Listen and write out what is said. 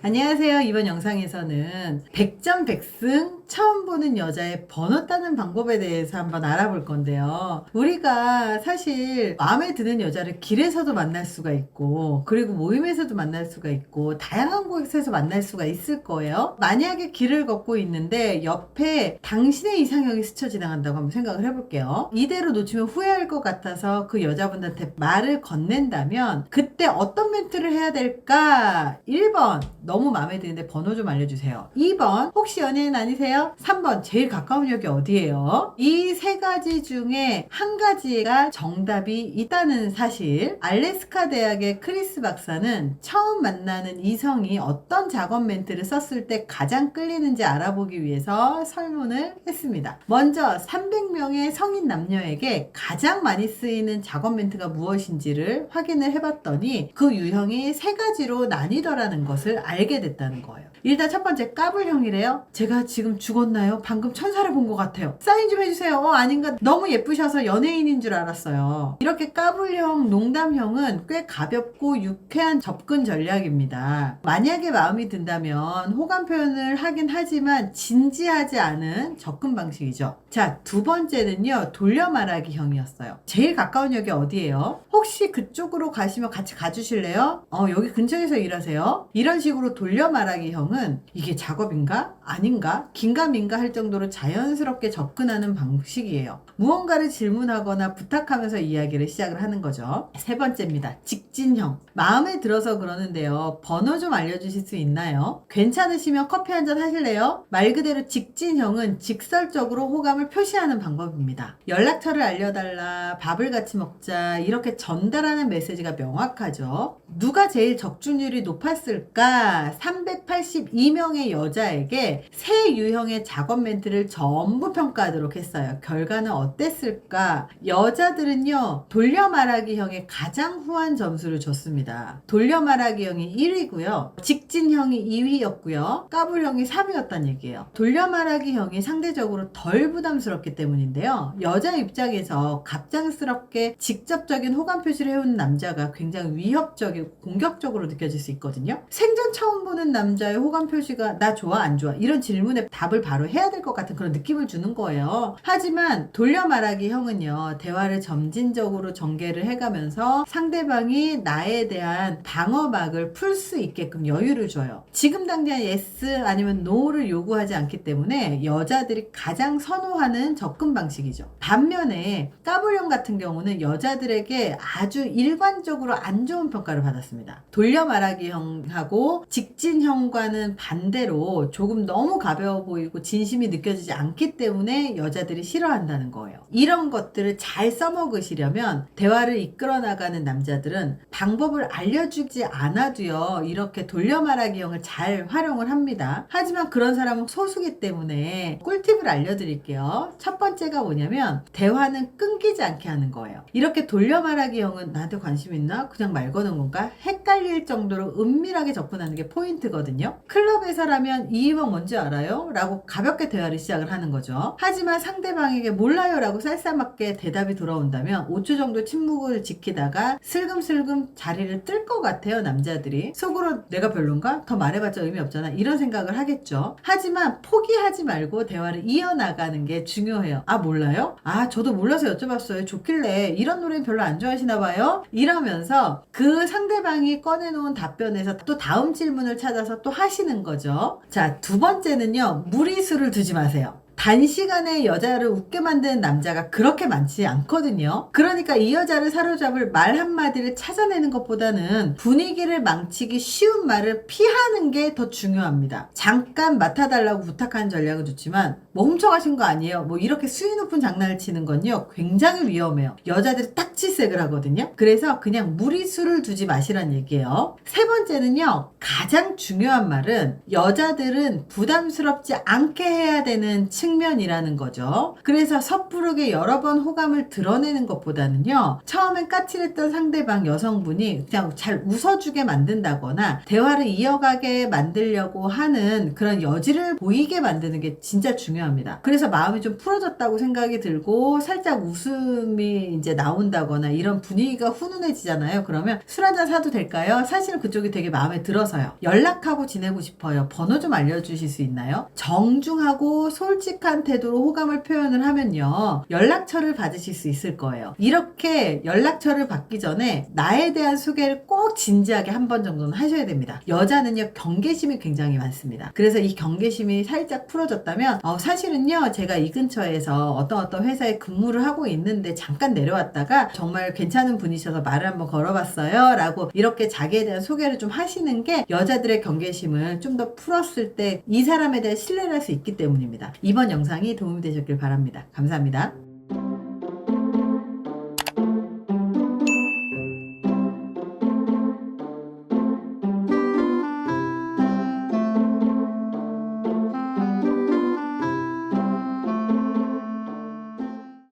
안녕하세요. 이번 영상에서는 100점 100승 처음 보는 여자의 번호 따는 방법에 대해서 한번 알아볼 건데요. 우리가 사실 마음에 드는 여자를 길에서도 만날 수가 있고, 그리고 모임에서도 만날 수가 있고, 다양한 곳에서 만날 수가 있을 거예요. 만약에 길을 걷고 있는데 옆에 당신의 이상형이 스쳐 지나간다고 한번 생각을 해볼게요. 이대로 놓치면 후회할 것 같아서 그 여자분한테 말을 건넨다면 그때 어떤 멘트를 해야 될까? 1번 너무 마음에 드는데 번호 좀 알려주세요. 2번 혹시 연예인 아니세요? 3번 제일 가까운 역이 어디예요? 이 세 가지 중에 한 가지가 정답이 있다는 사실. 알래스카 대학의 크리스 박사는 처음 만나는 이성이 어떤 작업 멘트를 썼을 때 가장 끌리는지 알아보기 위해서 설문을 했습니다. 먼저 300명의 성인 남녀에게 가장 많이 쓰이는 작업 멘트가 무엇인지를 확인을 해봤더니 그 유형이 세 가지로 나뉘더라는 것을 알게 됐다는 거예요. 일단 첫 번째, 까불형이래요. 제가 지금 죽었나요? 방금 천사를 본 것 같아요. 사인 좀 해주세요. 아닌가? 너무 예쁘셔서 연예인인 줄 알았어요. 이렇게 까불형, 농담형은 꽤 가볍고 유쾌한 접근 전략입니다. 만약에 마음이 든다면 호감 표현을 하긴 하지만 진지하지 않은 접근 방식이죠. 자, 두 번째는요, 돌려 말하기 형이었어요. 제일 가까운 역이 어디예요? 혹시 그쪽으로 가시면 같이 가주실래요? 여기 근처에서 일하세요? 이런 식으로 돌려 말하기 형은 이게 작업인가? 아닌가? 긴가민가 할 정도로 자연스럽게 접근하는 방식이에요. 무언가를 질문하거나 부탁하면서 이야기를 시작을 하는 거죠. 세 번째입니다. 직진형. 마음에 들어서 그러는데요. 번호 좀 알려주실 수 있나요? 괜찮으시면 커피 한잔 하실래요? 말 그대로 직진형은 직설적으로 호감을 표시하는 방법입니다. 연락처를 알려달라, 밥을 같이 먹자, 이렇게 전달하는 메시지가 명확하죠. 누가 제일 적중률이 높았을까? 382명의 여자에게 세 유형의 작업 멘트를 전부 평가하도록 했어요. 결과는 어땠을까? 여자들은요, 돌려 말하기 형에 가장 후한 점수를 줬습니다. 돌려 말하기 형이 1위고요. 직진형이 2위였고요. 까불형이 3위였단 얘기예요. 돌려 말하기 형이 상대적으로 덜 부담스럽기 때문인데요. 여자 입장에서 갑작스럽게 직접적인 호감 표시를 해오는 남자가 굉장히 위협적이고 공격적으로 느껴질 수 있거든요. 생전 처음 보는 남자의 호감 표시가 나 좋아 안 좋아 이런 질문에 답을 바로 해야 될 것 같은 그런 느낌을 주는 거예요. 하지만 돌려 말하기 형은요, 대화를 점진적으로 전개를 해가면서 상대방이 나에 대한 방어막을 풀 수 있게끔 여유를 줘요. 지금 당장 yes 아니면 no를 요구하지 않기 때문에 여자들이 가장 선호하는 접근 방식이죠. 반면에 까불형 같은 경우는 여자들에게 아주 일관적으로 안 좋은 평가를 받았습니다. 돌려 말하기 형하고 직진형과는 반대로 조금 너무 가벼워 보이고 진심이 느껴지지 않기 때문에 여자들이 싫어한다는 거예요. 이런 것들을 잘 써먹으시려면 대화를 이끌어 나가는 남자들은 방법을 알려주지 않아도요, 이렇게 돌려 말하기 형을 잘 활용을 합니다. 하지만 그런 사람은 소수기 때문에 꿀팁을 알려드릴게요. 첫 번째가 뭐냐면 대화는 끊기지 않게 하는 거예요. 이렇게 돌려 말하기 형은 나한테 관심 있나? 그냥 말 거는 건가? 헷갈릴 정도로 은밀하게 접근하는 게 포인트거든요. 클럽에서라면 이 유형 뭔지 알아요? 라고 가볍게 대화를 시작을 하는 거죠. 하지만 상대방에게 몰라요 라고 쌀쌀맞게 대답이 돌아온다면 5초 정도 침묵을 지키다가 슬금슬금 자리를 뜰 것 같아요. 남자들이 속으로 내가 별론가? 더 말해봤자 의미 없잖아 이런 생각을 하겠죠. 하지만 포기하지 말고 대화를 이어나가는 게 중요해요. 아, 몰라요? 아, 저도 몰라서 여쭤봤어요. 좋길래 이런 노래는 별로 안 좋아하시나 봐요? 이러면서 그 상대방이 꺼내놓은 답변에서 또 다음 질문을 찾아서 또 하시는 거죠. 자, 두 번째는요, 무리수를 두지 마세요. 단시간에 여자를 웃게 만드는 남자가 그렇게 많지 않거든요. 그러니까 이 여자를 사로잡을 말 한마디를 찾아내는 것보다는 분위기를 망치기 쉬운 말을 피하는 게 더 중요합니다. 잠깐 맡아달라고 부탁하는 전략은 좋지만 뭐 훔쳐가신 거 아니에요? 뭐 이렇게 수위 높은 장난을 치는 건요, 굉장히 위험해요. 여자들이 딱지색을 하거든요. 그래서 그냥 무리수를 두지 마시란 얘기예요. 세 번째는요, 가장 중요한 말은 여자들은 부담스럽지 않게 해야 되는 측면 측면이라는 거죠. 그래서 섣부르게 여러 번 호감을 드러내는 것보다는요, 처음엔 까칠했던 상대방 여성분이 그냥 잘 웃어주게 만든다거나 대화를 이어가게 만들려고 하는 그런 여지를 보이게 만드는 게 진짜 중요합니다. 그래서 마음이 좀 풀어졌다고 생각이 들고 살짝 웃음이 이제 나온다거나 이런 분위기가 훈훈해지잖아요. 그러면 술 한잔 사도 될까요? 사실은 그쪽이 되게 마음에 들어서요. 연락하고 지내고 싶어요. 번호 좀 알려주실 수 있나요? 정중하고 솔직한 태도로 호감을 표현을 하면요, 연락처를 받으실 수 있을 거예요. 이렇게 연락처를 받기 전에 나에 대한 소개를 꼭 진지하게 한 번 정도는 하셔야 됩니다. 여자는요, 경계심이 굉장히 많습니다. 그래서 이 경계심이 살짝 풀어졌다면 사실은요, 제가 이 근처에서 어떤 회사에 근무를 하고 있는데 잠깐 내려왔다가 정말 괜찮은 분이셔서 말을 한번 걸어봤어요 라고 이렇게 자기에 대한 소개를 좀 하시는 게 여자들의 경계심을 좀 더 풀었을 때 이 사람에 대해 신뢰를 할 수 있기 때문입니다. 이번 영상이 도움이 되셨길 바랍니다. 감사합니다.